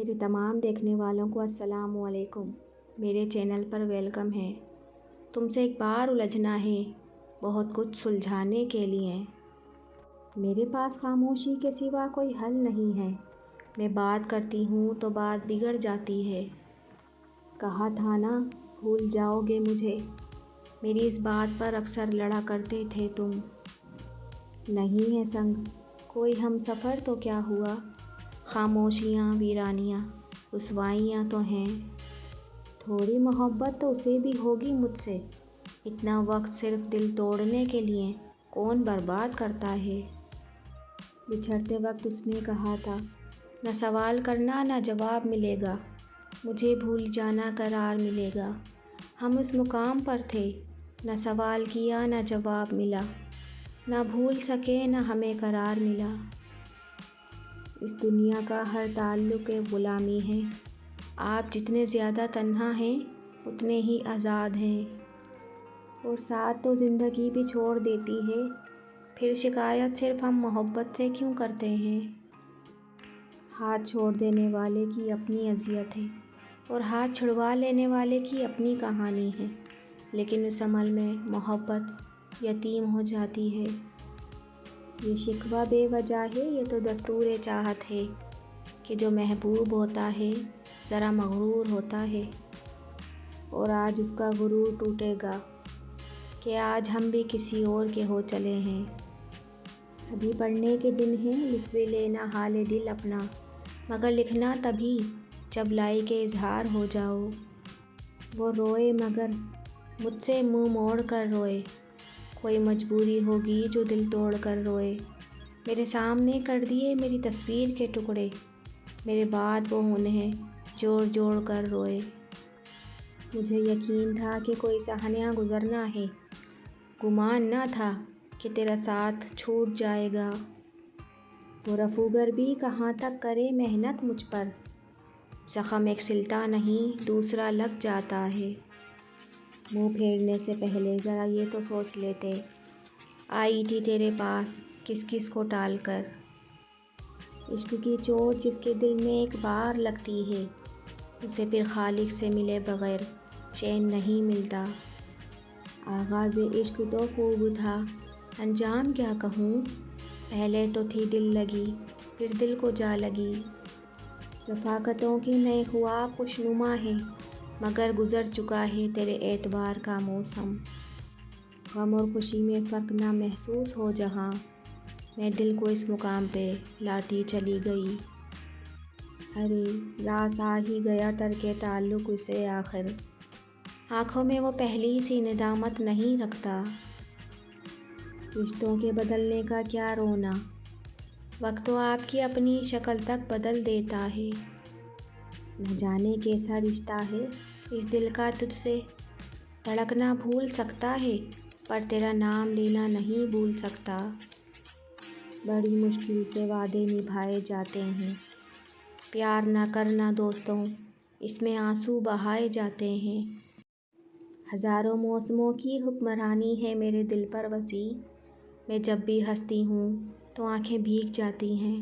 میرے تمام دیکھنے والوں کو السلام علیکم، میرے چینل پر ویلکم ہے۔ تم سے ایک بار الجھنا ہے، بہت کچھ سلجھانے کے لیے۔ میرے پاس خاموشی کے سوا کوئی حل نہیں ہے۔ میں بات کرتی ہوں تو بات بگڑ جاتی ہے۔ کہا تھا نا بھول جاؤ گے مجھے، میری اس بات پر اکثر لڑا کرتے تھے تم۔ نہیں ہے سنگ کوئی ہم سفر تو کیا ہوا، خاموشیاں ویرانیاں رسوائیاں تو ہیں۔ تھوڑی محبت تو اسے بھی ہوگی مجھ سے، اتنا وقت صرف دل توڑنے کے لیے کون برباد کرتا ہے۔ بچھڑتے وقت اس نے کہا تھا نہ سوال کرنا نہ جواب ملے گا، مجھے بھول جانا قرار ملے گا۔ ہم اس مقام پر تھے، نہ سوال کیا نہ جواب ملا، نہ بھول سکے نہ ہمیں قرار ملا۔ اس دنیا کا ہر تعلق ایک غلامی ہے، آپ جتنے زیادہ تنہا ہیں اتنے ہی آزاد ہیں۔ اور ساتھ تو زندگی بھی چھوڑ دیتی ہے، پھر شکایت صرف ہم محبت سے کیوں کرتے ہیں۔ ہاتھ چھوڑ دینے والے کی اپنی اذیت ہے اور ہاتھ چھڑوا لینے والے کی اپنی کہانی ہے، لیکن اس عمل میں محبت یتیم ہو جاتی ہے۔ یہ شکوہ بے وجہ ہے، یہ تو دستور چاہت ہے کہ جو محبوب ہوتا ہے ذرا مغرور ہوتا ہے، اور آج اس کا غرور ٹوٹے گا کہ آج ہم بھی کسی اور کے ہو چلے ہیں۔ ابھی پڑھنے کے دن ہیں، لکھ بھی لینا حال دل اپنا، مگر لکھنا تبھی جب لائق اظہار ہو جاؤ۔ وہ روئے مگر مجھ سے منہ موڑ کر روئے، کوئی مجبوری ہوگی جو دل توڑ کر روئے۔ میرے سامنے کر دیے میری تصویر کے ٹکڑے، میرے بعد وہ انہیں جوڑ جوڑ کر روئے۔ مجھے یقین تھا کہ کوئی سہانیہ گزرنا ہے، گمان نہ تھا کہ تیرا ساتھ چھوٹ جائے گا۔ وہ رفوگر بھی کہاں تک کرے محنت مجھ پر، زخم ایک سلتا نہیں دوسرا لگ جاتا ہے۔ منہ پھیرنے سے پہلے ذرا یہ تو سوچ لیتے، آئی تھی تیرے پاس کس کس کو ٹال کر۔ عشق کی چوٹ جس کے دل میں ایک بار لگتی ہے، اسے پھر خالق سے ملے بغیر چین نہیں ملتا۔ آغاز عشق تو خوب تھا، انجام کیا کہوں، پہلے تو تھی دل لگی پھر دل کو جا لگی۔ رفاقتوں کے نئے خواب خوشنما ہیں، مگر گزر چکا ہے تیرے اعتبار کا موسم۔ غم اور خوشی میں فرق نہ محسوس ہو جہاں، میں دل کو اس مقام پہ لاتی چلی گئی۔ ارے راس آ ہی گیا ترک تعلق اسے آخر، آنکھوں میں وہ پہلی سی ندامت نہیں رکھتا۔ رشتوں کے بدلنے کا کیا رونا، وقت تو آپ کی اپنی شکل تک بدل دیتا ہے۔ نہ جانے کیسا رشتہ ہے اس دل کا تجھ سے، دھڑکنا بھول سکتا ہے پر تیرا نام لینا نہیں بھول سکتا۔ بڑی مشکل سے وعدے نبھائے جاتے ہیں، پیار نہ کرنا دوستوں اس میں آنسو بہائے جاتے ہیں۔ ہزاروں موسموں کی حکمرانی ہے میرے دل پر وسیع، میں جب بھی ہنستی ہوں تو آنکھیں بھیگ جاتی ہیں۔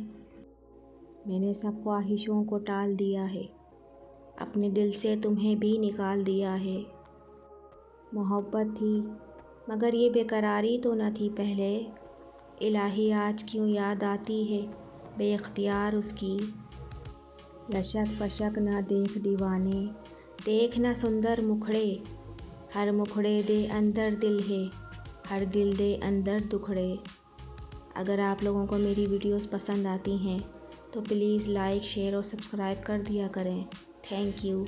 میں نے سب خواہشوں کو ٹال دیا ہے، اپنے دل سے تمہیں بھی نکال دیا ہے۔ محبت تھی مگر یہ بے قراری تو نہ تھی پہلے، الہی آج کیوں یاد آتی ہے بے اختیار اس کی۔ لشک پشک نہ دیکھ دیوانے، دیکھ نہ سندر مکھڑے، ہر مکھڑے دے اندر دل ہے، ہر دل دے اندر دکھڑے۔ اگر آپ لوگوں کو میری ویڈیوز پسند آتی ہیں تو پلیز لائک شیئر اور سبسکرائب کر دیا کریں۔ Thank you.